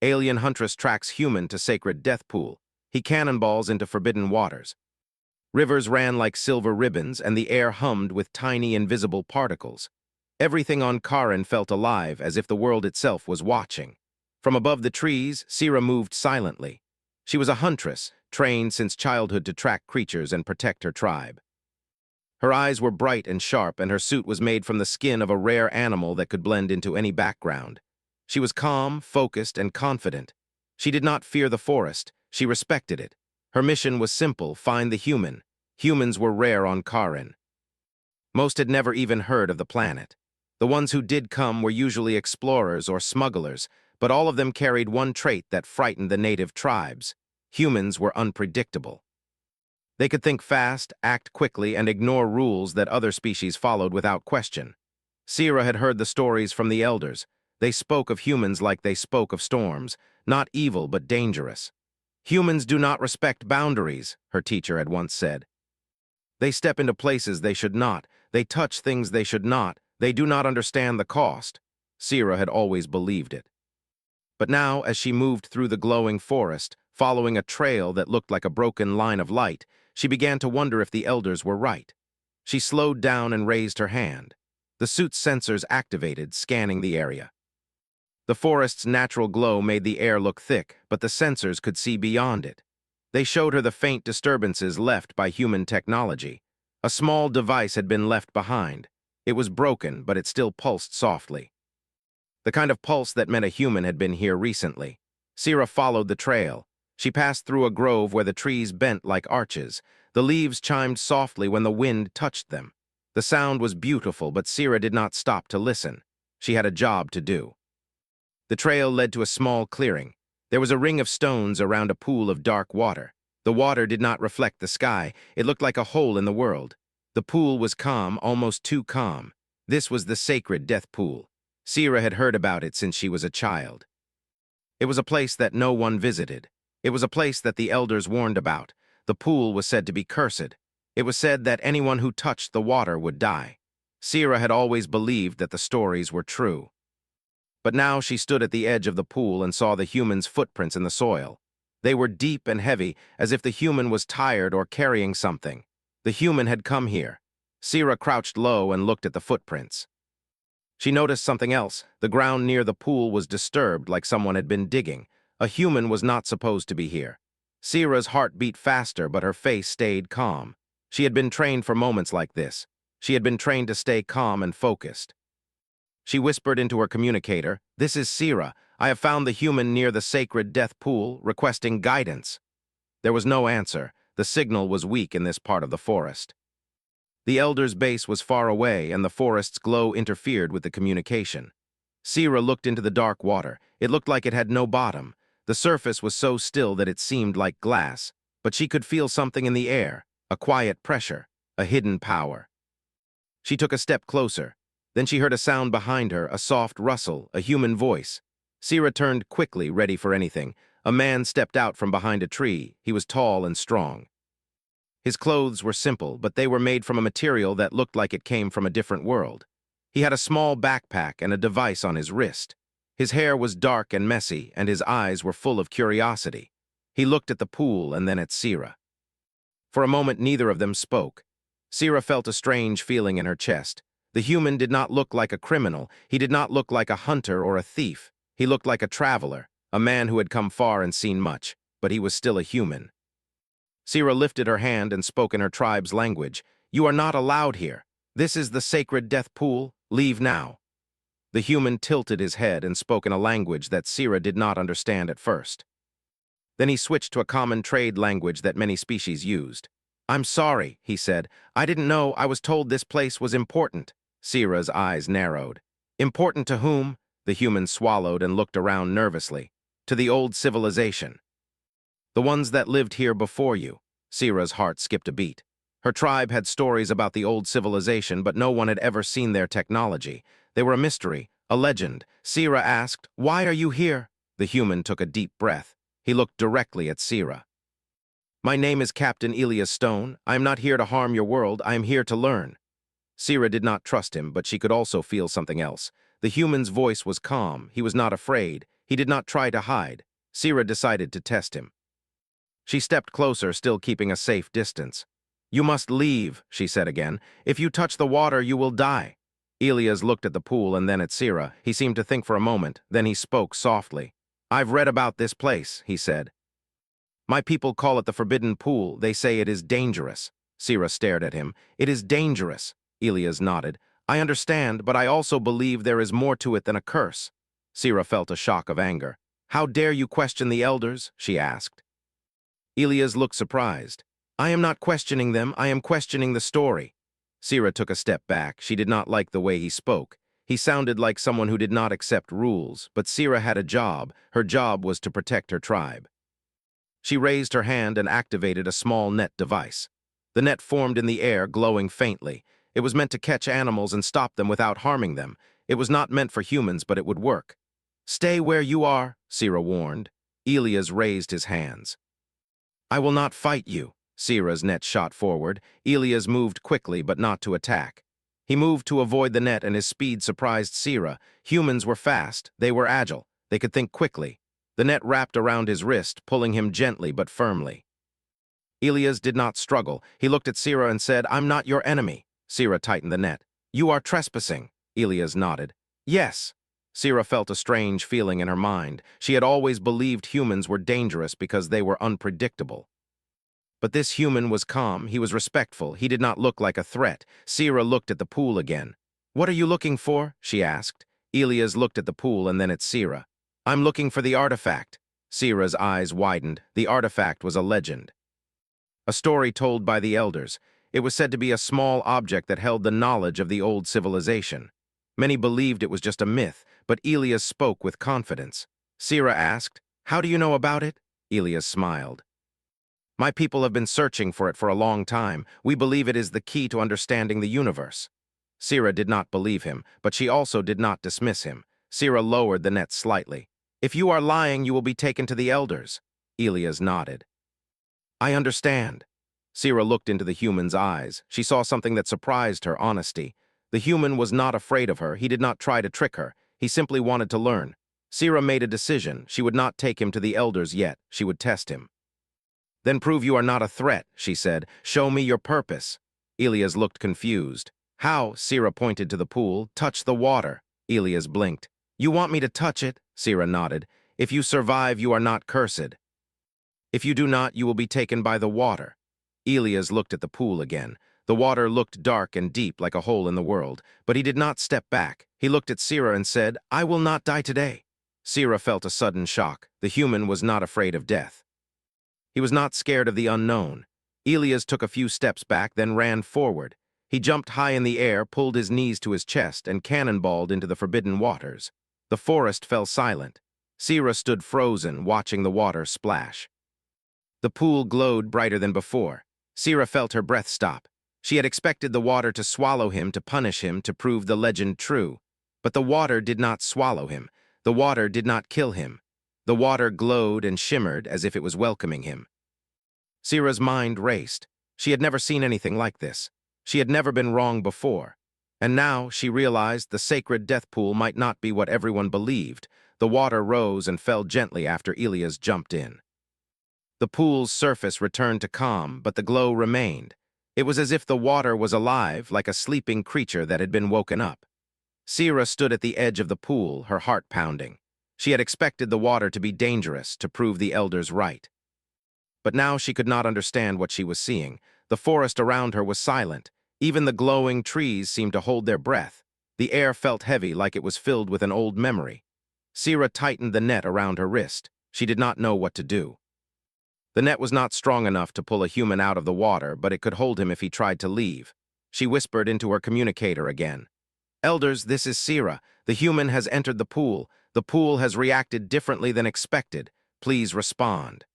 Alien Huntress tracks human to sacred death pool. He cannonballs into forbidden waters. Rivers ran like silver ribbons, and the air hummed with tiny invisible particles. Everything on Karen felt alive, as if the world itself was watching. From above the trees, Sira moved silently. She was a huntress, trained since childhood to track creatures and protect her tribe. Her eyes were bright and sharp, and her suit was made from the skin of a rare animal that could blend into any background. She was calm, focused, and confident. She did not fear the forest. She respected it. Her mission was simple: find the human. Humans were rare on Karen. Most had never even heard of the planet. The ones who did come were usually explorers or smugglers, but all of them carried one trait that frightened the native tribes. Humans were unpredictable. They could think fast, act quickly, and ignore rules that other species followed without question. Sira had heard the stories from the elders. They spoke of humans like they spoke of storms, not evil but dangerous. Humans do not respect boundaries, her teacher had once said. They step into places they should not. They touch things they should not. They do not understand the cost. Sira had always believed it. But now, as she moved through the glowing forest, following a trail that looked like a broken line of light, she began to wonder if the elders were right. She slowed down and raised her hand. The suit's sensors activated, scanning the area. The forest's natural glow made the air look thick, but the sensors could see beyond it. They showed her the faint disturbances left by human technology. A small device had been left behind. It was broken, but it still pulsed softly. The kind of pulse that meant a human had been here recently. Sira followed the trail. She passed through a grove where the trees bent like arches. The leaves chimed softly when the wind touched them. The sound was beautiful, but Sira did not stop to listen. She had a job to do. The trail led to a small clearing. There was a ring of stones around a pool of dark water. The water did not reflect the sky. It looked like a hole in the world. The pool was calm, almost too calm. This was the sacred death pool. Sira had heard about it since she was a child. It was a place that no one visited. It was a place that the elders warned about. The pool was said to be cursed. It was said that anyone who touched the water would die. Sira had always believed that the stories were true. But now she stood at the edge of the pool and saw the human's footprints in the soil. They were deep and heavy, as if the human was tired or carrying something. The human had come here. Sira crouched low and looked at the footprints. She noticed something else. The ground near the pool was disturbed, like someone had been digging. A human was not supposed to be here. Sira's heart beat faster, but her face stayed calm. She had been trained for moments like this. She had been trained to stay calm and focused. She whispered into her communicator, "This is Sira. I have found the human near the sacred death pool, requesting guidance." There was no answer. The signal was weak in this part of the forest. The elder's base was far away, and the forest's glow interfered with the communication. Sira looked into the dark water. It looked like it had no bottom. The surface was so still that it seemed like glass, but she could feel something in the air, a quiet pressure, a hidden power. She took a step closer. Then she heard a sound behind her, a soft rustle, a human voice. Sira turned quickly, ready for anything. A man stepped out from behind a tree. He was tall and strong. His clothes were simple, but they were made from a material that looked like it came from a different world. He had a small backpack and a device on his wrist. His hair was dark and messy, and his eyes were full of curiosity. He looked at the pool and then at Sira. For a moment, neither of them spoke. Sira felt a strange feeling in her chest. The human did not look like a criminal. He did not look like a hunter or a thief. He looked like a traveler, a man who had come far and seen much, but he was still a human. Sira lifted her hand and spoke in her tribe's language. "You are not allowed here. This is the sacred death pool. Leave now." The human tilted his head and spoke in a language that Sira did not understand at first. Then he switched to a common trade language that many species used. "I'm sorry," he said. "I didn't know. I was told this place was important." Sira's eyes narrowed. "Important to whom?" The human swallowed and looked around nervously. "To the old civilization. The ones that lived here before you." Sira's heart skipped a beat. Her tribe had stories about the old civilization, but no one had ever seen their technology. They were a mystery, a legend. Sira asked, "Why are you here?" The human took a deep breath. He looked directly at Sira. "My name is Captain Elias Stone. I am not here to harm your world. I am here to learn." Sira did not trust him, but she could also feel something else. The human's voice was calm. He was not afraid. He did not try to hide. Sira decided to test him. She stepped closer, still keeping a safe distance. "You must leave," she said again. "If you touch the water, you will die." Elias looked at the pool and then at Sira. He seemed to think for a moment, then he spoke softly. "I've read about this place," he said. "My people call it the Forbidden Pool. They say it is dangerous." Sira stared at him. "It is dangerous." Elias nodded. "I understand, but I also believe there is more to it than a curse." Sira felt a shock of anger. "How dare you question the elders?" she asked. Elias looked surprised. "I am not questioning them, I am questioning the story." Sira took a step back. She did not like the way he spoke. He sounded like someone who did not accept rules, but Sira had a job. Her job was to protect her tribe. She raised her hand and activated a small net device. The net formed in the air, glowing faintly. It was meant to catch animals and stop them without harming them. It was not meant for humans, but it would work. "Stay where you are," Sira warned. Elias raised his hands. "I will not fight you." Sira's net shot forward. Elias moved quickly, but not to attack. He moved to avoid the net, and his speed surprised Sira. Humans were fast. They were agile. They could think quickly. The net wrapped around his wrist, pulling him gently but firmly. Elias did not struggle. He looked at Sira and said, "I'm not your enemy." Sira tightened the net. "You are trespassing." Elias nodded. "Yes." Sira felt a strange feeling in her mind. She had always believed humans were dangerous because they were unpredictable. But this human was calm, he was respectful, he did not look like a threat. Sira looked at the pool again. "What are you looking for?" she asked. Elias looked at the pool and then at Sira. "I'm looking for the artifact." Sira's eyes widened. The artifact was a legend. A story told by the elders. It was said to be a small object that held the knowledge of the old civilization. Many believed it was just a myth, but Elias spoke with confidence. Sira asked, "How do you know about it?" Elias smiled. "My people have been searching for it for a long time. We believe it is the key to understanding the universe." Sira did not believe him, but she also did not dismiss him. Sira lowered the net slightly. "If you are lying, you will be taken to the elders." Elias nodded. "I understand." Sira looked into the human's eyes. She saw something that surprised her: honesty. The human was not afraid of her. He did not try to trick her. He simply wanted to learn. Sira made a decision. She would not take him to the elders yet. She would test him. "Then prove you are not a threat," she said. "Show me your purpose." Elias looked confused. "How?" Sira pointed to the pool. "Touch the water." Elias blinked. "You want me to touch it?" Sira nodded. "If you survive, you are not cursed. If you do not, you will be taken by the water." Elias looked at the pool again. The water looked dark and deep, like a hole in the world, but he did not step back. He looked at Sira and said, "I will not die today." Sira felt a sudden shock. The human was not afraid of death. He was not scared of the unknown. Elias took a few steps back, then ran forward. He jumped high in the air, pulled his knees to his chest, and cannonballed into the forbidden waters. The forest fell silent. Sira stood frozen, watching the water splash. The pool glowed brighter than before. Sira felt her breath stop. She had expected the water to swallow him, to punish him, to prove the legend true. But the water did not swallow him. The water did not kill him. The water glowed and shimmered as if it was welcoming him. Sira's mind raced. She had never seen anything like this. She had never been wrong before. And now she realized the sacred death pool might not be what everyone believed. The water rose and fell gently after Elias jumped in. The pool's surface returned to calm, but the glow remained. It was as if the water was alive, like a sleeping creature that had been woken up. Sira stood at the edge of the pool, her heart pounding. She had expected the water to be dangerous, to prove the elders right. But now she could not understand what she was seeing. The forest around her was silent. Even the glowing trees seemed to hold their breath. The air felt heavy, like it was filled with an old memory. Sira tightened the net around her wrist. She did not know what to do. The net was not strong enough to pull a human out of the water, but it could hold him if he tried to leave. She whispered into her communicator again. "Elders, this is Sira. The human has entered the pool. The pool has reacted differently than expected. Please respond."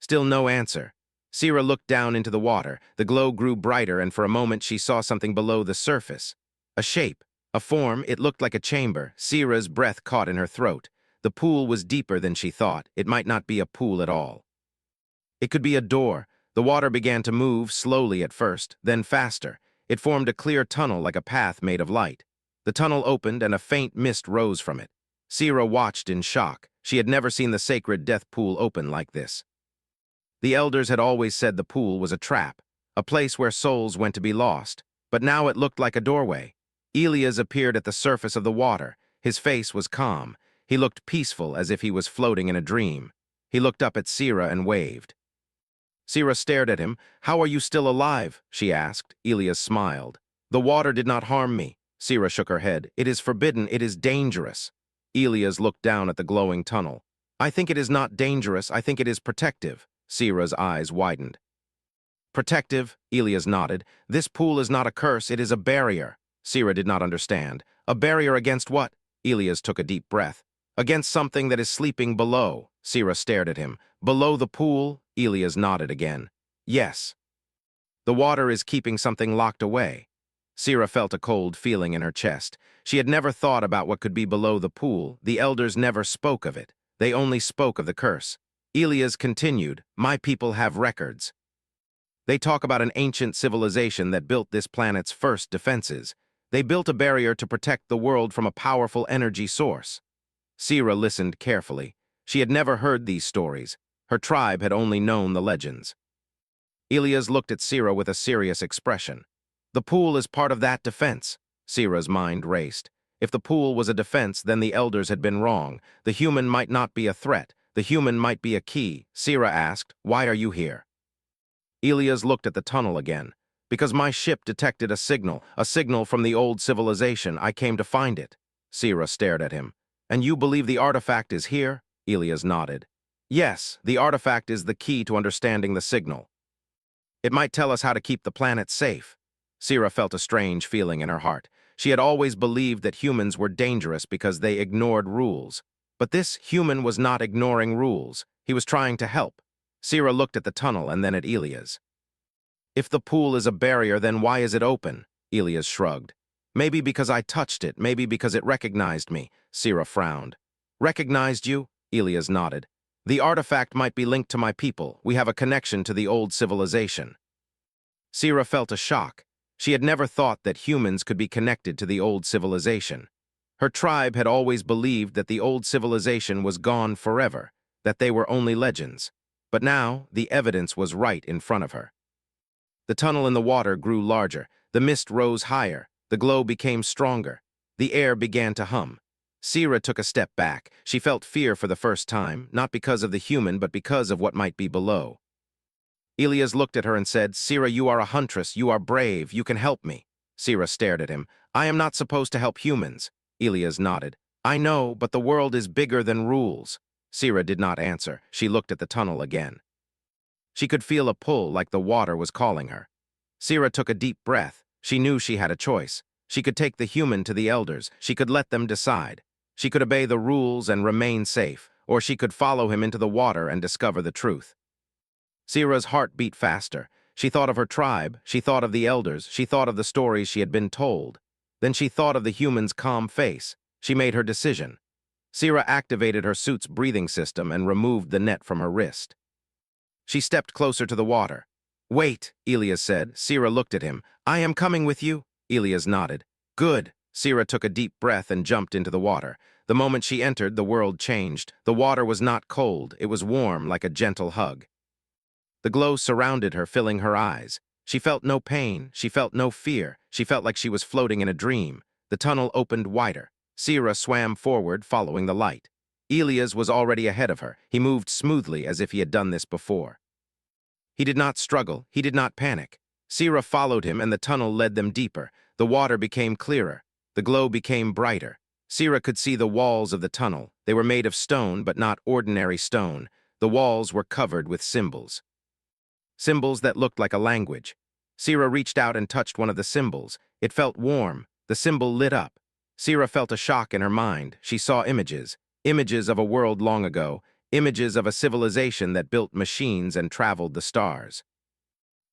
Still no answer. Sira looked down into the water. The glow grew brighter, and for a moment she saw something below the surface. A shape, a form. It looked like a chamber. Sira's breath caught in her throat. The pool was deeper than she thought. It might not be a pool at all. It could be a door. The water began to move, slowly at first, then faster. It formed a clear tunnel like a path made of light. The tunnel opened and a faint mist rose from it. Sira watched in shock. She had never seen the sacred death pool open like this. The elders had always said the pool was a trap, a place where souls went to be lost, but now it looked like a doorway. Elias appeared at the surface of the water. His face was calm. He looked peaceful, as if he was floating in a dream. He looked up at Sira and waved. Sira stared at him. "How are you still alive?" she asked. Elias smiled. "The water did not harm me." Sira shook her head. "It is forbidden. It is dangerous." Elias looked down at the glowing tunnel. "I think it is not dangerous. I think it is protective." Sira's eyes widened. "Protective?" Elias nodded. "This pool is not a curse. It is a barrier." Sira did not understand. "A barrier against what?" Elias took a deep breath. "Against something that is sleeping below." Sira stared at him. "Below the pool?" Elias nodded again. "Yes. The water is keeping something locked away." Sira felt a cold feeling in her chest. She had never thought about what could be below the pool. The elders never spoke of it. They only spoke of the curse. Elias continued, "My people have records. They talk about an ancient civilization that built this planet's first defenses. They built a barrier to protect the world from a powerful energy source." Sira listened carefully. She had never heard these stories. Her tribe had only known the legends. Elias looked at Sira with a serious expression. "The pool is part of that defense." Sira's mind raced. If the pool was a defense, then the elders had been wrong. The human might not be a threat. The human might be a key. Sira asked, "Why are you here?" Elias looked at the tunnel again. "Because my ship detected a signal from the old civilization. I came to find it." Sira stared at him. "And you believe the artifact is here?" Elias nodded. "Yes, the artifact is the key to understanding the signal. It might tell us how to keep the planet safe." Sira felt a strange feeling in her heart. She had always believed that humans were dangerous because they ignored rules. But this human was not ignoring rules. He was trying to help. Sira looked at the tunnel and then at Elias. "If the pool is a barrier, then why is it open?" Elias shrugged. "Maybe because I touched it, maybe because it recognized me." Sira frowned. "Recognized you?" Elias nodded. "The artifact might be linked to my people. We have a connection to the old civilization." Sira felt a shock. She had never thought that humans could be connected to the old civilization. Her tribe had always believed that the old civilization was gone forever, that they were only legends. But now, the evidence was right in front of her. The tunnel in the water grew larger. The mist rose higher. The glow became stronger. The air began to hum. Sira took a step back. She felt fear for the first time, not because of the human, but because of what might be below. Elias looked at her and said, "Sira, you are a huntress. You are brave. You can help me." Sira stared at him. "I am not supposed to help humans." Elias nodded. "I know, but the world is bigger than rules." Sira did not answer. She looked at the tunnel again. She could feel a pull, like the water was calling her. Sira took a deep breath. She knew she had a choice. She could take the human to the elders. She could let them decide. She could obey the rules and remain safe, or she could follow him into the water and discover the truth. Sira's heart beat faster. She thought of her tribe. She thought of the elders. She thought of the stories she had been told. Then she thought of the human's calm face. She made her decision. Sira activated her suit's breathing system and removed the net from her wrist. She stepped closer to the water. "Wait," Elias said. Sira looked at him. "I am coming with you." Elias nodded. "Good." Sira took a deep breath and jumped into the water. The moment she entered, the world changed. The water was not cold. It was warm, like a gentle hug. The glow surrounded her, filling her eyes. She felt no pain. She felt no fear. She felt like she was floating in a dream. The tunnel opened wider. Sira swam forward, following the light. Elias was already ahead of her. He moved smoothly, as if he had done this before. He did not struggle. He did not panic. Sira followed him, and the tunnel led them deeper. The water became clearer. The glow became brighter. Sira could see the walls of the tunnel. They were made of stone, but not ordinary stone. The walls were covered with symbols. Symbols that looked like a language. Sira reached out and touched one of the symbols. It felt warm. The symbol lit up. Sira felt a shock in her mind. She saw images. Images of a world long ago. Images of a civilization that built machines and traveled the stars.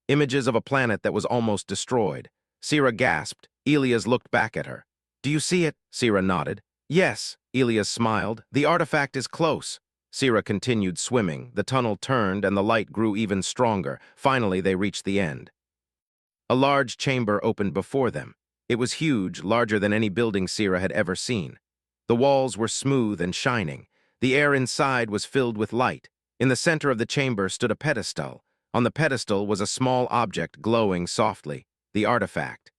Images of a planet that was almost destroyed. Sira gasped. Elias looked back at her. "Do you see it?" Sira nodded. "Yes." Elias smiled. "The artifact is close." Sira continued swimming. The tunnel turned and the light grew even stronger. Finally, they reached the end. A large chamber opened before them. It was huge, larger than any building Sira had ever seen. The walls were smooth and shining. The air inside was filled with light. In the center of the chamber stood a pedestal. On the pedestal was a small object glowing softly, the artifact.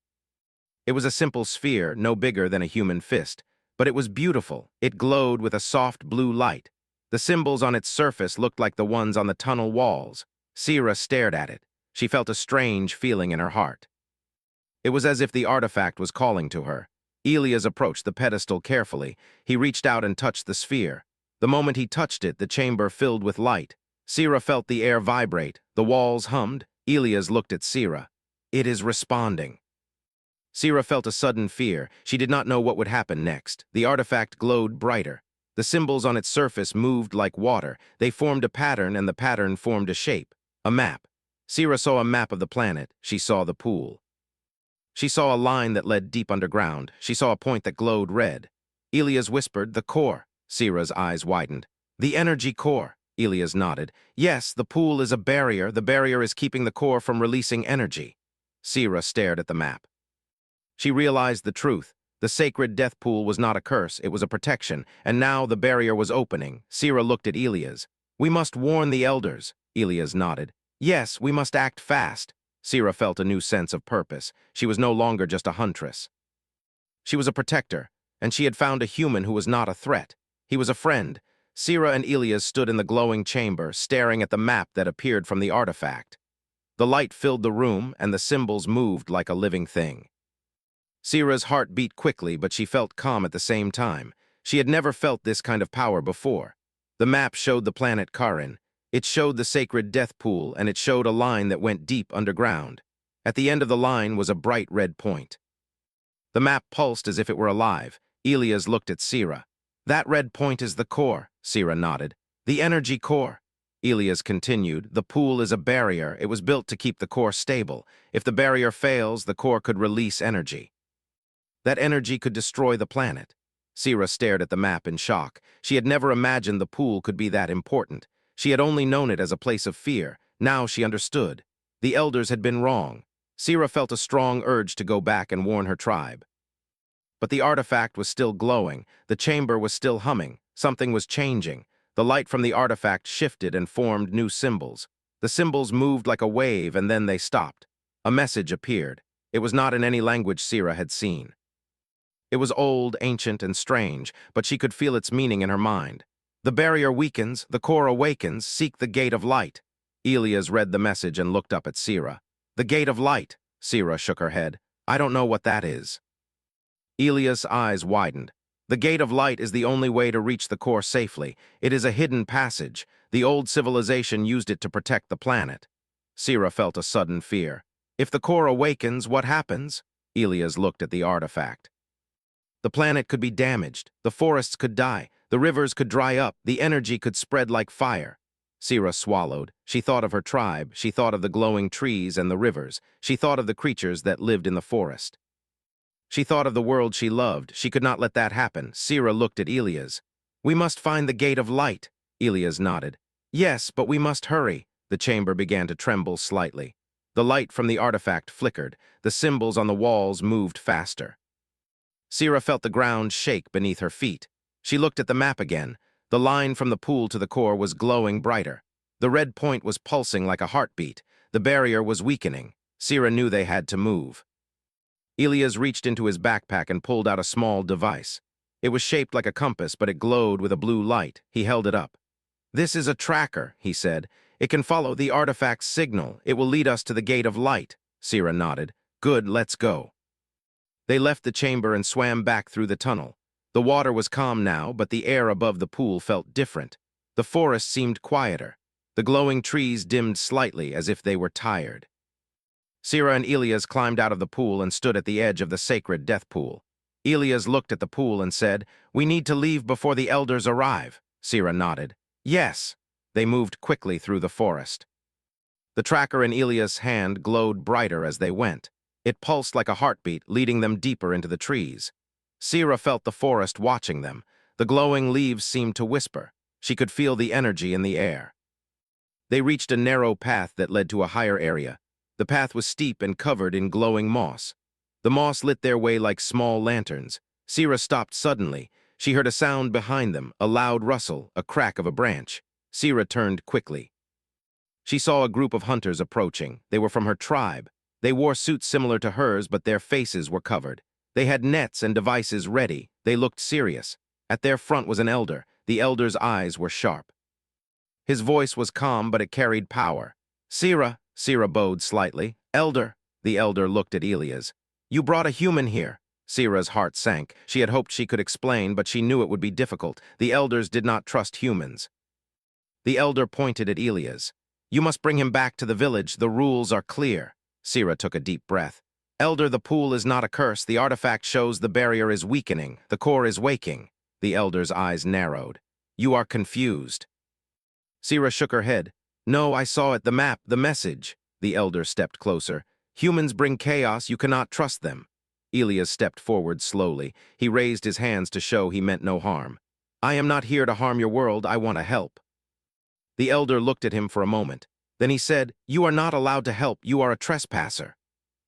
It was a simple sphere, no bigger than a human fist, but it was beautiful. It glowed with a soft blue light. The symbols on its surface looked like the ones on the tunnel walls. Sira stared at it. She felt a strange feeling in her heart. It was as if the artifact was calling to her. Elias approached the pedestal carefully. He reached out and touched the sphere. The moment he touched it, the chamber filled with light. Sira felt the air vibrate. The walls hummed. Elias looked at Sira. It is responding. Sira felt a sudden fear. She did not know what would happen next. The artifact glowed brighter. The symbols on its surface moved like water. They formed a pattern, and the pattern formed a shape. A map. Sira saw a map of the planet. She saw the pool. She saw a line that led deep underground. She saw a point that glowed red. Elias whispered, "The core." Sira's eyes widened. "The energy core." Elias nodded. "Yes, the pool is a barrier. The barrier is keeping the core from releasing energy." Sira stared at the map. She realized the truth. The sacred death pool was not a curse, it was a protection, and now the barrier was opening. Sira looked at Elias. "We must warn the elders." Elias nodded. "Yes, we must act fast." Sira felt a new sense of purpose. She was no longer just a huntress. She was a protector, and she had found a human who was not a threat. He was a friend. Sira and Elias stood in the glowing chamber, staring at the map that appeared from the artifact. The light filled the room, and the symbols moved like a living thing. Sira's heart beat quickly, but she felt calm at the same time. She had never felt this kind of power before. The map showed the planet Karin. It showed the sacred death pool, and it showed a line that went deep underground. At the end of the line was a bright red point. The map pulsed as if it were alive. Elias looked at Sira. "That red point is the core," Sira nodded. "The energy core." Elias continued, "The pool is a barrier. It was built to keep the core stable. If the barrier fails, the core could release energy. That energy could destroy the planet." Sira stared at the map in shock. She had never imagined the pool could be that important. She had only known it as a place of fear. Now she understood. The elders had been wrong. Sira felt a strong urge to go back and warn her tribe. But the artifact was still glowing. The chamber was still humming. Something was changing. The light from the artifact shifted and formed new symbols. The symbols moved like a wave, and then they stopped. A message appeared. It was not in any language Sira had seen. It was old, ancient, and strange, but she could feel its meaning in her mind. "The barrier weakens, the core awakens, seek the gate of light." Elias read the message and looked up at Sira. "The gate of light." Sira shook her head. "I don't know what that is." Elias' eyes widened. "The gate of light is the only way to reach the core safely. It is a hidden passage. The old civilization used it to protect the planet." Sira felt a sudden fear. "If the core awakens, what happens?" Elias looked at the artifact. "The planet could be damaged. The forests could die. The rivers could dry up. The energy could spread like fire." Sira swallowed. She thought of her tribe. She thought of the glowing trees and the rivers. She thought of the creatures that lived in the forest. She thought of the world she loved. She could not let that happen. Sira looked at Elias. "We must find the gate of light." Elias nodded. "Yes, but we must hurry." The chamber began to tremble slightly. The light from the artifact flickered. The symbols on the walls moved faster. Sira felt the ground shake beneath her feet. She looked at the map again. The line from the pool to the core was glowing brighter. The red point was pulsing like a heartbeat. The barrier was weakening. Sira knew they had to move. Elias reached into his backpack and pulled out a small device. It was shaped like a compass, but it glowed with a blue light. He held it up. "This is a tracker," he said. "It can follow the artifact's signal. It will lead us to the gate of light." Sira nodded. "Good, let's go." They left the chamber and swam back through the tunnel. The water was calm now, but the air above the pool felt different. The forest seemed quieter. The glowing trees dimmed slightly as if they were tired. Sira and Elias climbed out of the pool and stood at the edge of the sacred death pool. Elias looked at the pool and said, "We need to leave before the elders arrive." Sira nodded. "Yes." They moved quickly through the forest. The tracker in Elias' hand glowed brighter as they went. It pulsed like a heartbeat, leading them deeper into the trees. Sira felt the forest watching them. The glowing leaves seemed to whisper. She could feel the energy in the air. They reached a narrow path that led to a higher area. The path was steep and covered in glowing moss. The moss lit their way like small lanterns. Sira stopped suddenly. She heard a sound behind them, a loud rustle, a crack of a branch. Sira turned quickly. She saw a group of hunters approaching. They were from her tribe. They wore suits similar to hers, but their faces were covered. They had nets and devices ready. They looked serious. At their front was an elder. The elder's eyes were sharp. His voice was calm, but it carried power. Sira bowed slightly. Elder. The elder looked at Elias. You brought a human here. Sira's heart sank. She had hoped she could explain, but she knew it would be difficult. The elders did not trust humans. The elder pointed at Elias. You must bring him back to the village. The rules are clear. Sira took a deep breath. Elder, the pool is not a curse. The artifact shows the barrier is weakening. The core is waking. The elder's eyes narrowed. You are confused. Sira shook her head. No, I saw it. The map, the message. The elder stepped closer. Humans bring chaos. You cannot trust them. Elias stepped forward slowly. He raised his hands to show he meant no harm. I am not here to harm your world. I want to help. The elder looked at him for a moment. Then he said, You are not allowed to help. You are a trespasser.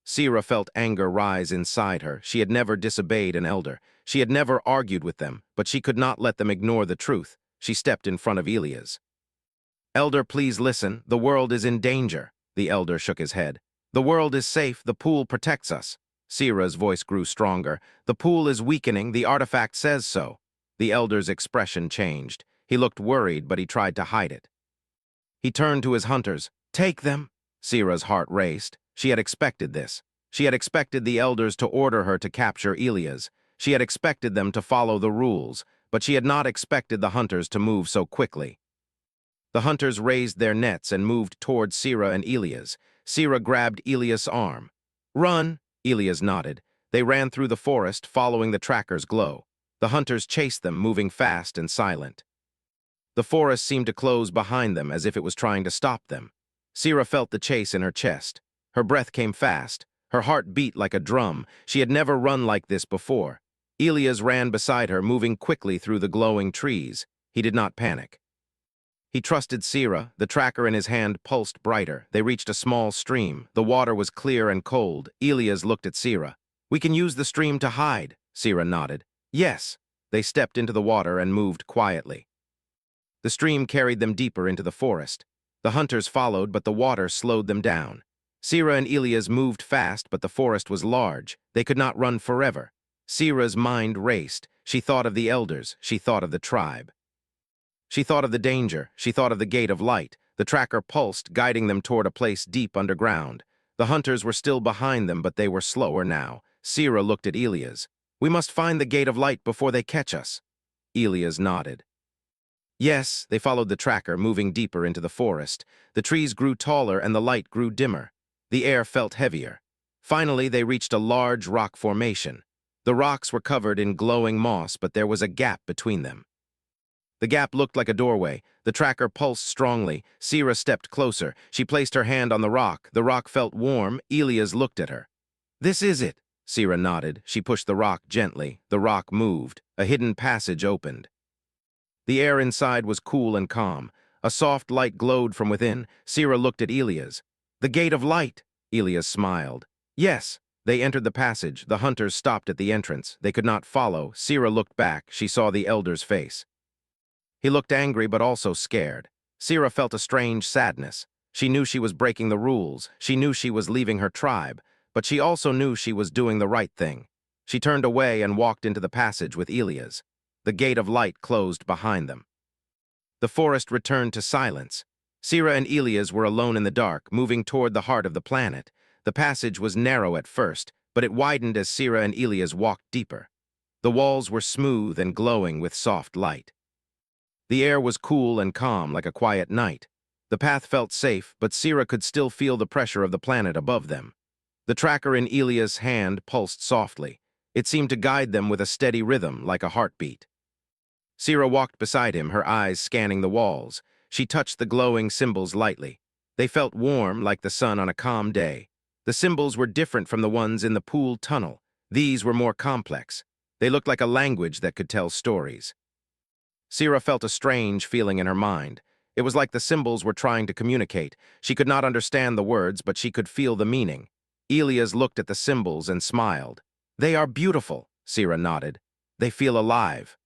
Sira felt anger rise inside her. She had never disobeyed an elder. She had never argued with them, but she could not let them ignore the truth. She stepped in front of Elias. Elder, please listen. The world is in danger. The elder shook his head. The world is safe. The pool protects us. Sira's voice grew stronger. The pool is weakening. The artifact says so. The elder's expression changed. He looked worried, but he tried to hide it. He turned to his hunters. Take them. Sira's heart raced. She had expected this. She had expected the elders to order her to capture Elias. She had expected them to follow the rules, but she had not expected the hunters to move so quickly. The hunters raised their nets and moved toward Sira and Elias. Sira grabbed Elias' arm. Run! Elias nodded. They ran through the forest, following the tracker's glow. The hunters chased them, moving fast and silent. The forest seemed to close behind them as if it was trying to stop them. Sira felt the chase in her chest. Her breath came fast. Her heart beat like a drum. She had never run like this before. Elias ran beside her, moving quickly through the glowing trees. He did not panic. He trusted Sira. The tracker in his hand pulsed brighter. They reached a small stream. The water was clear and cold. Elias looked at Sira. We can use the stream to hide. Sira nodded. Yes. They stepped into the water and moved quietly. The stream carried them deeper into the forest. The hunters followed, but the water slowed them down. Sira and Elias moved fast, but the forest was large. They could not run forever. Sira's mind raced. She thought of the elders. She thought of the tribe. She thought of the danger. She thought of the gate of light. The tracker pulsed, guiding them toward a place deep underground. The hunters were still behind them, but they were slower now. Sira looked at Elias. We must find the gate of light before they catch us. Elias nodded. Yes, they followed the tracker, moving deeper into the forest. The trees grew taller and the light grew dimmer. The air felt heavier. Finally, they reached a large rock formation. The rocks were covered in glowing moss, but there was a gap between them. The gap looked like a doorway. The tracker pulsed strongly. Sira stepped closer. She placed her hand on the rock. The rock felt warm. Elias looked at her. This is it. Sira nodded. She pushed the rock gently. The rock moved. A hidden passage opened. The air inside was cool and calm. A soft light glowed from within. Sira looked at Elias. The gate of light. Elias smiled. Yes. They entered the passage. The hunters stopped at the entrance. They could not follow. Sira looked back. She saw the elder's face. He looked angry but also scared. Sira felt a strange sadness. She knew she was breaking the rules. She knew she was leaving her tribe, but she also knew she was doing the right thing. She turned away and walked into the passage with Elias. The gate of light closed behind them. The forest returned to silence. Sira and Elias were alone in the dark, moving toward the heart of the planet. The passage was narrow at first, but it widened as Sira and Elias walked deeper. The walls were smooth and glowing with soft light. The air was cool and calm like a quiet night. The path felt safe, but Sira could still feel the pressure of the planet above them. The tracker in Elias' hand pulsed softly. It seemed to guide them with a steady rhythm, like a heartbeat. Sira walked beside him, her eyes scanning the walls. She touched the glowing symbols lightly. They felt warm, like the sun on a calm day. The symbols were different from the ones in the pool tunnel. These were more complex. They looked like a language that could tell stories. Sira felt a strange feeling in her mind. It was like the symbols were trying to communicate. She could not understand the words, but she could feel the meaning. Elias looked at the symbols and smiled. They are beautiful, Sira nodded. They feel alive.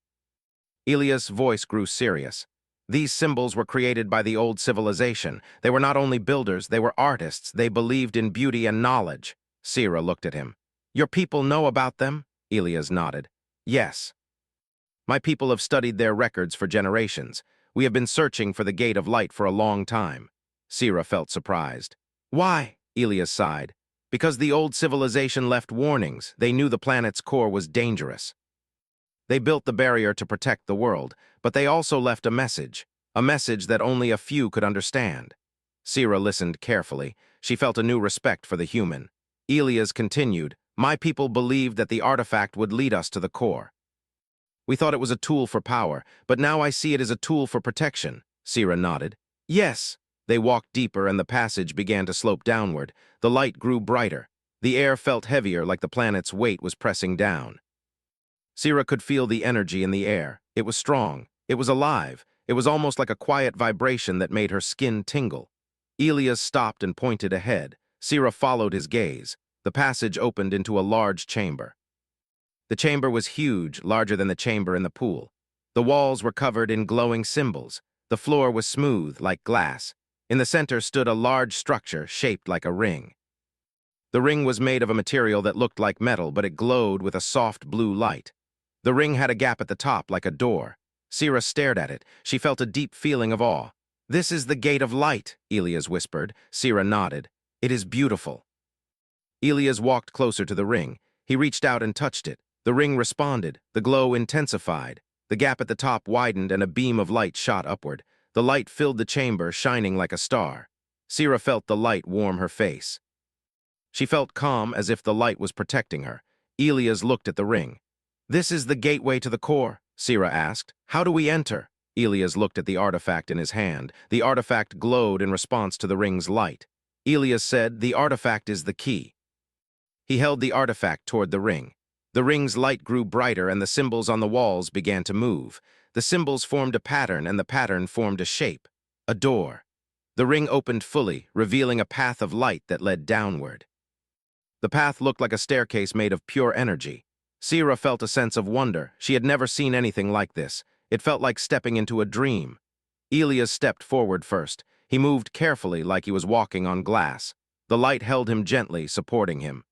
Elias' voice grew serious. These symbols were created by the old civilization. They were not only builders, they were artists. They believed in beauty and knowledge. Sira looked at him. Your people know about them? Elias nodded. Yes. My people have studied their records for generations. We have been searching for the Gate of Light for a long time. Sira felt surprised. Why? Elias sighed. Because the old civilization left warnings. They knew the planet's core was dangerous. They built the barrier to protect the world, but they also left a message that only a few could understand. Sira listened carefully. She felt a new respect for the human. Elias continued, My people believed that the artifact would lead us to the core. We thought it was a tool for power, but now I see it as a tool for protection. Sira nodded. Yes. They walked deeper and the passage began to slope downward. The light grew brighter. The air felt heavier like the planet's weight was pressing down. Sira could feel the energy in the air. It was strong. It was alive. It was almost like a quiet vibration that made her skin tingle. Elias stopped and pointed ahead. Sira followed his gaze. The passage opened into a large chamber. The chamber was huge, larger than the chamber in the pool. The walls were covered in glowing symbols. The floor was smooth, like glass. In the center stood a large structure shaped like a ring. The ring was made of a material that looked like metal, but it glowed with a soft blue light. The ring had a gap at the top, like a door. Sira stared at it. She felt a deep feeling of awe. This is the Gate of Light, Elias whispered. Sira nodded. It is beautiful. Elias walked closer to the ring. He reached out and touched it. The ring responded. The glow intensified. The gap at the top widened and a beam of light shot upward. The light filled the chamber, shining like a star. Sira felt the light warm her face. She felt calm, as if the light was protecting her. Elias looked at the ring. This is the gateway to the core, Sira asked. How do we enter? Elias looked at the artifact in his hand. The artifact glowed in response to the ring's light. Elias said, the artifact is the key. He held the artifact toward the ring. The ring's light grew brighter and the symbols on the walls began to move. The symbols formed a pattern and the pattern formed a shape. A door. The ring opened fully, revealing a path of light that led downward. The path looked like a staircase made of pure energy. Sira felt a sense of wonder. She had never seen anything like this. It felt like stepping into a dream. Elias stepped forward first. He moved carefully like he was walking on glass. The light held him gently, supporting him.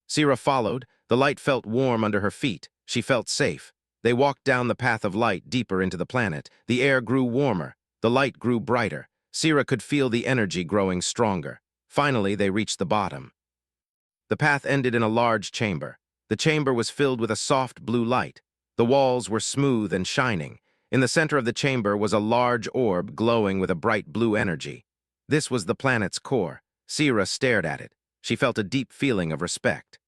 Sira followed. The light felt warm under her feet. She felt safe. They walked down the path of light deeper into the planet. The air grew warmer. The light grew brighter. Sira could feel the energy growing stronger. Finally, they reached the bottom. The path ended in a large chamber. The chamber was filled with a soft blue light. The walls were smooth and shining. In the center of the chamber was a large orb glowing with a bright blue energy. This was the planet's core. Sira stared at it. She felt a deep feeling of respect.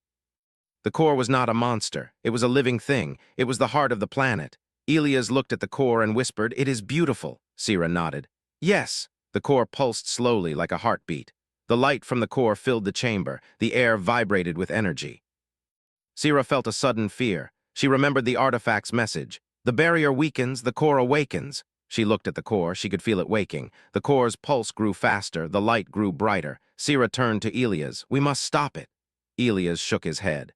The core was not a monster. It was a living thing. It was the heart of the planet. Elias looked at the core and whispered, It is beautiful. Sira nodded. Yes. The core pulsed slowly like a heartbeat. The light from the core filled the chamber. The air vibrated with energy. Sira felt a sudden fear. She remembered the artifact's message. The barrier weakens, the core awakens. She looked at the core. She could feel it waking. The core's pulse grew faster. The light grew brighter. Sira turned to Elias. We must stop it. Elias shook his head.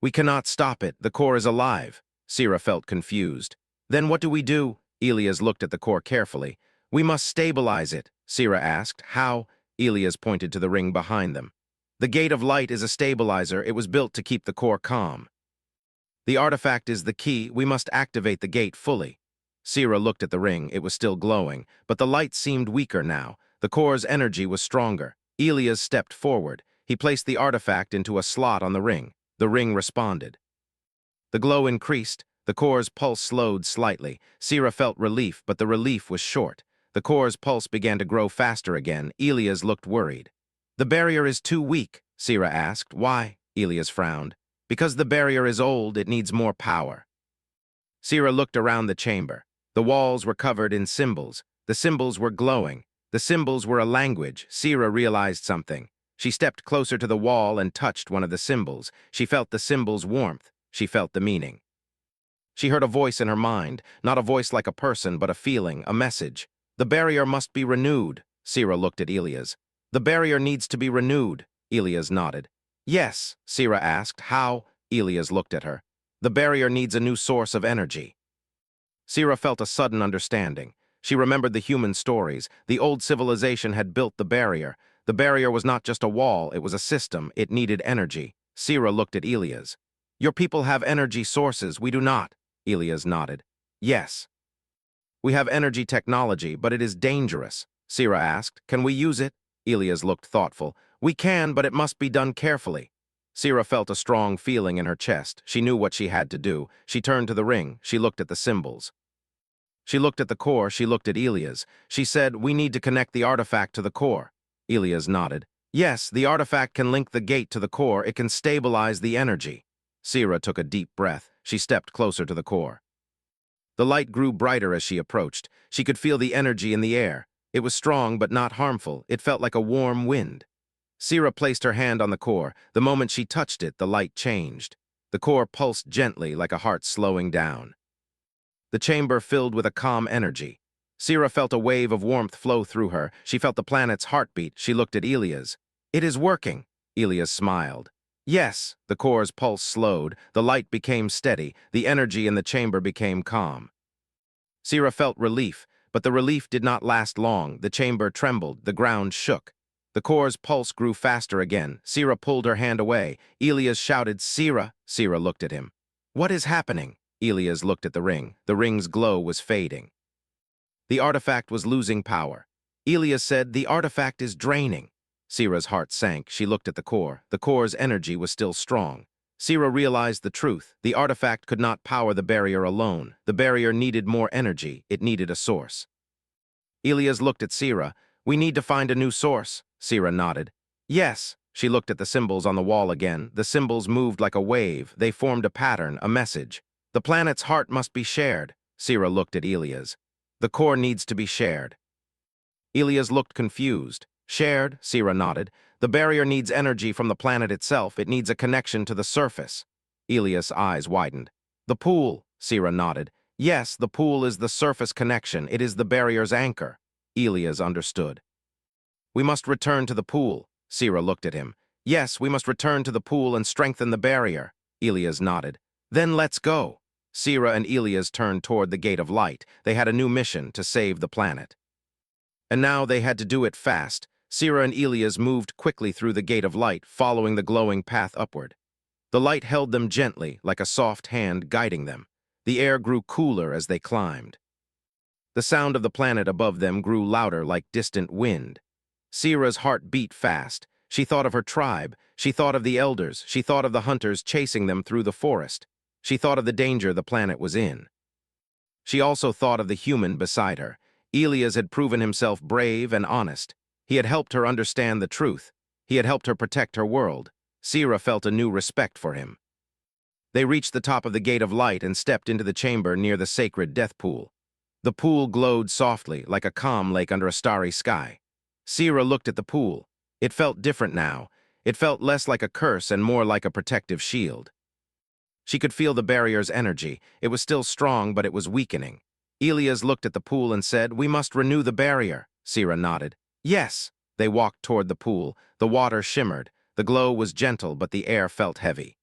We cannot stop it. The core is alive. Sira felt confused. Then what do we do? Elias looked at the core carefully. We must stabilize it. Sira asked. How? Elias pointed to the ring behind them. The Gate of Light is a stabilizer. It was built to keep the core calm. The artifact is the key. We must activate the gate fully. Sira looked at the ring. It was still glowing, but the light seemed weaker now. The core's energy was stronger. Elias stepped forward. He placed the artifact into a slot on the ring. The ring responded. The glow increased. The core's pulse slowed slightly. Sira felt relief, but the relief was short. The core's pulse began to grow faster again. Elias looked worried. The barrier is too weak, Sira asked. Why? Elias frowned. Because the barrier is old, it needs more power. Sira looked around the chamber. The walls were covered in symbols. The symbols were glowing. The symbols were a language. Sira realized something. She stepped closer to the wall and touched one of the symbols. She felt the symbol's warmth. She felt the meaning. She heard a voice in her mind, not a voice like a person, but a feeling, a message. The barrier must be renewed. Sira looked at Elias. The barrier needs to be renewed. Elias nodded. Yes, Sira asked. How? Elias looked at her. The barrier needs a new source of energy. Sira felt a sudden understanding. She remembered the human stories. The old civilization had built the barrier. The barrier was not just a wall, it was a system. It needed energy. Sira looked at Elias. Your people have energy sources, we do not. Elias nodded. Yes. We have energy technology, but it is dangerous. Sira asked, can we use it? Elias looked thoughtful. We can, but it must be done carefully. Sira felt a strong feeling in her chest. She knew what she had to do. She turned to the ring. She looked at the symbols. She looked at the core. She looked at Elias. She said, we need to connect the artifact to the core. Elias nodded. Yes, the artifact can link the gate to the core. It can stabilize the energy. Sira took a deep breath. She stepped closer to the core. The light grew brighter as she approached. She could feel the energy in the air. It was strong but not harmful. It felt like a warm wind. Sira placed her hand on the core. The moment she touched it, the light changed. The core pulsed gently like a heart slowing down. The chamber filled with a calm energy. Sira felt a wave of warmth flow through her. She felt the planet's heartbeat. She looked at Elias. It is working. Elias smiled. Yes, the core's pulse slowed. The light became steady. The energy in the chamber became calm. Sira felt relief, but the relief did not last long. The chamber trembled. The ground shook. The core's pulse grew faster again. Sira pulled her hand away. Elias shouted, Sira. Sira looked at him. What is happening? Elias looked at the ring. The ring's glow was fading. The artifact was losing power. Elias said, the artifact is draining. Sira's heart sank. She looked at the core. The core's energy was still strong. Sira realized the truth. The artifact could not power the barrier alone. The barrier needed more energy. It needed a source. Elias looked at Sira. We need to find a new source. Sira nodded. Yes. She looked at the symbols on the wall again. The symbols moved like a wave. They formed a pattern, a message. The planet's heart must be shared. Sira looked at Elias. The core needs to be shared. Elias looked confused. Shared? Sira nodded. The barrier needs energy from the planet itself. It needs a connection to the surface. Elias' eyes widened. The pool? Sira nodded. Yes, the pool is the surface connection. It is the barrier's anchor. Elias understood. We must return to the pool. Sira looked at him. Yes, we must return to the pool and strengthen the barrier. Elias nodded. Then let's go. Sira and Elias turned toward the Gate of Light. They had a new mission to save the planet. And now they had to do it fast. Sira and Elias moved quickly through the Gate of Light, following the glowing path upward. The light held them gently, like a soft hand guiding them. The air grew cooler as they climbed. The sound of the planet above them grew louder like distant wind. Sira's heart beat fast. She thought of her tribe. She thought of the elders. She thought of the hunters chasing them through the forest. She thought of the danger the planet was in. She also thought of the human beside her. Elias had proven himself brave and honest. He had helped her understand the truth. He had helped her protect her world. Sira felt a new respect for him. They reached the top of the Gate of Light and stepped into the chamber near the sacred death pool. The pool glowed softly, like a calm lake under a starry sky. Sira looked at the pool. It felt different now. It felt less like a curse and more like a protective shield. She could feel the barrier's energy. It was still strong, but it was weakening. Elias looked at the pool and said, we must renew the barrier. Sira nodded. Yes. They walked toward the pool. The water shimmered. The glow was gentle, but the air felt heavy.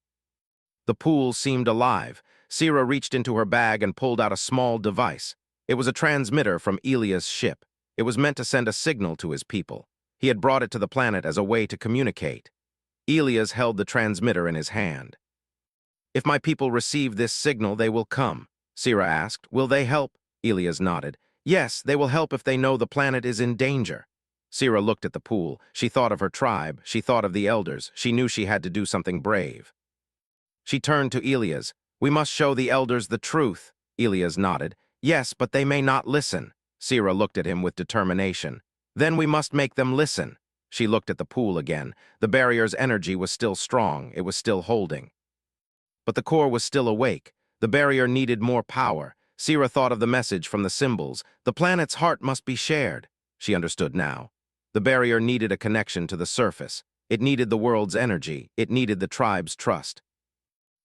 The pool seemed alive. Sira reached into her bag and pulled out a small device. It was a transmitter from Elias' ship. It was meant to send a signal to his people. He had brought it to the planet as a way to communicate. Elias held the transmitter in his hand. If my people receive this signal, they will come. Sira asked, will they help? Elias nodded. Yes, they will help if they know the planet is in danger. Sira looked at the pool. She thought of her tribe. She thought of the elders. She knew she had to do something brave. She turned to Elias. We must show the elders the truth. Elias nodded. Yes, but they may not listen. Sira looked at him with determination. Then we must make them listen. She looked at the pool again. The barrier's energy was still strong. It was still holding. But the core was still awake. The barrier needed more power. Sira thought of the message from the symbols. The planet's heart must be shared. She understood now. The barrier needed a connection to the surface. It needed the world's energy. It needed the tribe's trust.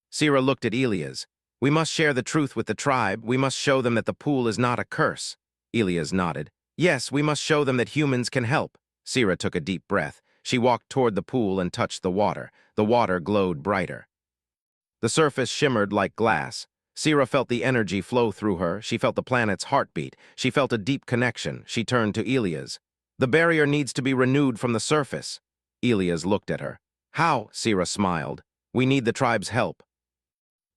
Sira looked at Elias. We must share the truth with the tribe. We must show them that the pool is not a curse. Elias nodded. Yes, we must show them that humans can help. Sira took a deep breath. She walked toward the pool and touched the water. The water glowed brighter. The surface shimmered like glass. Sira felt the energy flow through her. She felt the planet's heartbeat. She felt a deep connection. She turned to Elias. The barrier needs to be renewed from the surface. Elias looked at her. How? Sira smiled. We need the tribe's help.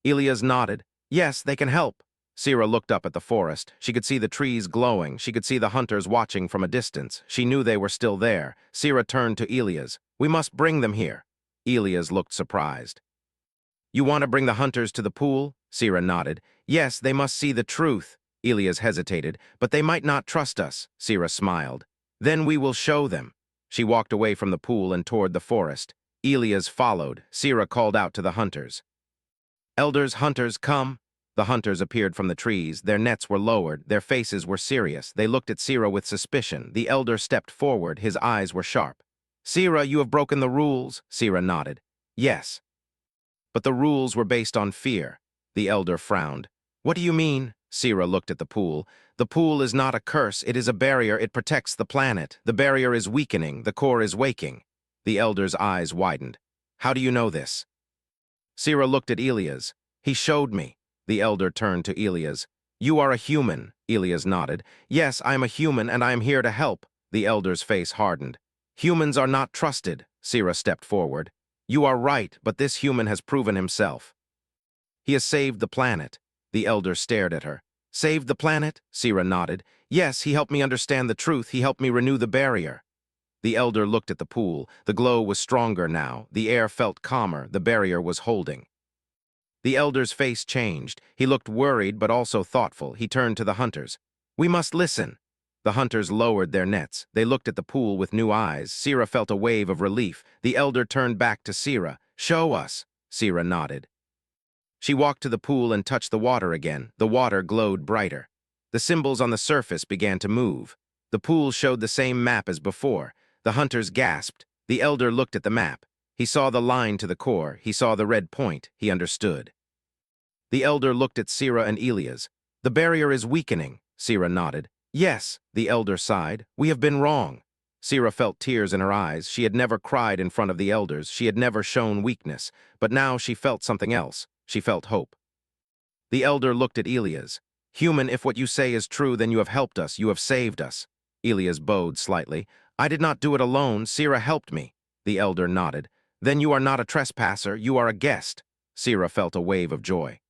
Elias nodded. Yes, they can help. Sira looked up at the forest. She could see the trees glowing. She could see the hunters watching from a distance. She knew they were still there. Sira turned to Elias. We must bring them here. Elias looked surprised. You want to bring the hunters to the pool? Sira nodded. Yes, they must see the truth. Elias hesitated. But they might not trust us. Sira smiled. Then we will show them. She walked away from the pool and toward the forest. Elias followed. Sira called out to the hunters. Elders, hunters, come. The hunters appeared from the trees. Their nets were lowered. Their faces were serious. They looked at Sira with suspicion. The elder stepped forward. His eyes were sharp. Sira, you have broken the rules. Sira nodded. Yes. But the rules were based on fear. The elder frowned. What do you mean? Sira looked at the pool. The pool is not a curse. It is a barrier. It protects the planet. The barrier is weakening. The core is waking. The elder's eyes widened. How do you know this? Sira looked at Elias. He showed me. The elder turned to Elias. You are a human. Elias nodded. Yes, I am a human and I am here to help. The elder's face hardened. Humans are not trusted. Sira stepped forward. You are right, but this human has proven himself. He has saved the planet. The elder stared at her. Saved the planet? Sira nodded. Yes, he helped me understand the truth. He helped me renew the barrier. The elder looked at the pool. The glow was stronger now. The air felt calmer. The barrier was holding. The elder's face changed. He looked worried but also thoughtful. He turned to the hunters. We must listen. The hunters lowered their nets. They looked at the pool with new eyes. Sira felt a wave of relief. The elder turned back to Sira. Show us. Sira nodded. She walked to the pool and touched the water again. The water glowed brighter. The symbols on the surface began to move. The pool showed the same map as before. The hunters gasped. The elder looked at the map. He saw the line to the core. He saw the red point. He understood. The elder looked at Sira and Elias. The barrier is weakening. Sira nodded. Yes, the elder sighed. We have been wrong. Sira felt tears in her eyes. She had never cried in front of the elders. She had never shown weakness. But now she felt something else. She felt hope. The elder looked at Elias. Human, if what you say is true, then you have helped us. You have saved us. Elias bowed slightly. I did not do it alone. Sira helped me. The elder nodded. Then you are not a trespasser. You are a guest. Sira felt a wave of joy.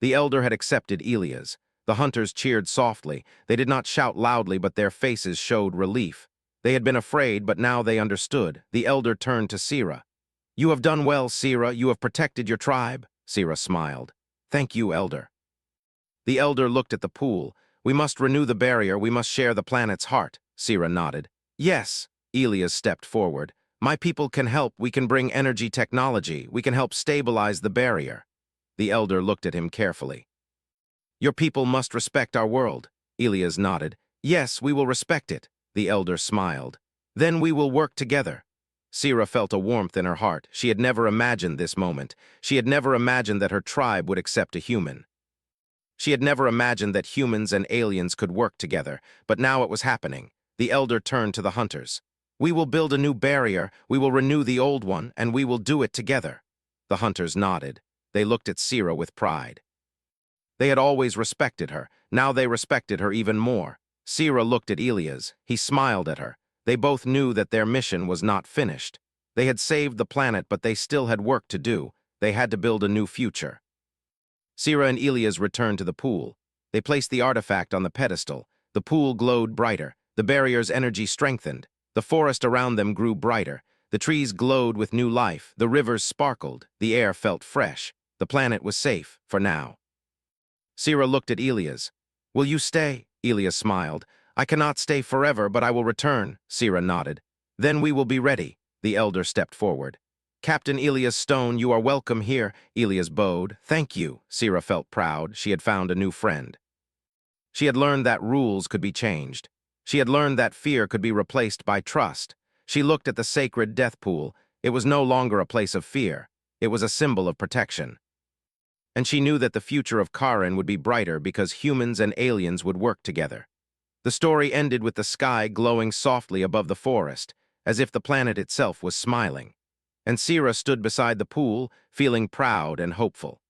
The elder had accepted Elias. The hunters cheered softly. They did not shout loudly, but their faces showed relief. They had been afraid, but now they understood. The elder turned to Sira. You have done well, Sira. You have protected your tribe. Sira smiled. Thank you, elder. The elder looked at the pool. We must renew the barrier. We must share the planet's heart. Sira nodded. Yes. Elias stepped forward. My people can help. We can bring energy technology. We can help stabilize the barrier. The elder looked at him carefully. Your people must respect our world. Elias nodded. Yes, we will respect it. The elder smiled. Then we will work together. Sira felt a warmth in her heart. She had never imagined this moment. She had never imagined that her tribe would accept a human. She had never imagined that humans and aliens could work together, but now it was happening. The elder turned to the hunters. We will build a new barrier, we will renew the old one, and we will do it together. The hunters nodded. They looked at Sira with pride. They had always respected her. Now they respected her even more. Sira looked at Elias. He smiled at her. They both knew that their mission was not finished. They had saved the planet, but they still had work to do. They had to build a new future. Sira and Elias returned to the pool. They placed the artifact on the pedestal. The pool glowed brighter. The barrier's energy strengthened. The forest around them grew brighter. The trees glowed with new life. The rivers sparkled. The air felt fresh. The planet was safe, for now. Sira looked at Elias. Will you stay? Elias smiled. I cannot stay forever, but I will return. Sira nodded. Then we will be ready. The elder stepped forward. Captain Elias Stone, you are welcome here. Elias bowed. Thank you. Sira felt proud. She had found a new friend. She had learned that rules could be changed. She had learned that fear could be replaced by trust. She looked at the sacred death pool. It was no longer a place of fear. It was a symbol of protection. And she knew that the future of Karen would be brighter because humans and aliens would work together. The story ended with the sky glowing softly above the forest, as if the planet itself was smiling. And Sira stood beside the pool, feeling proud and hopeful.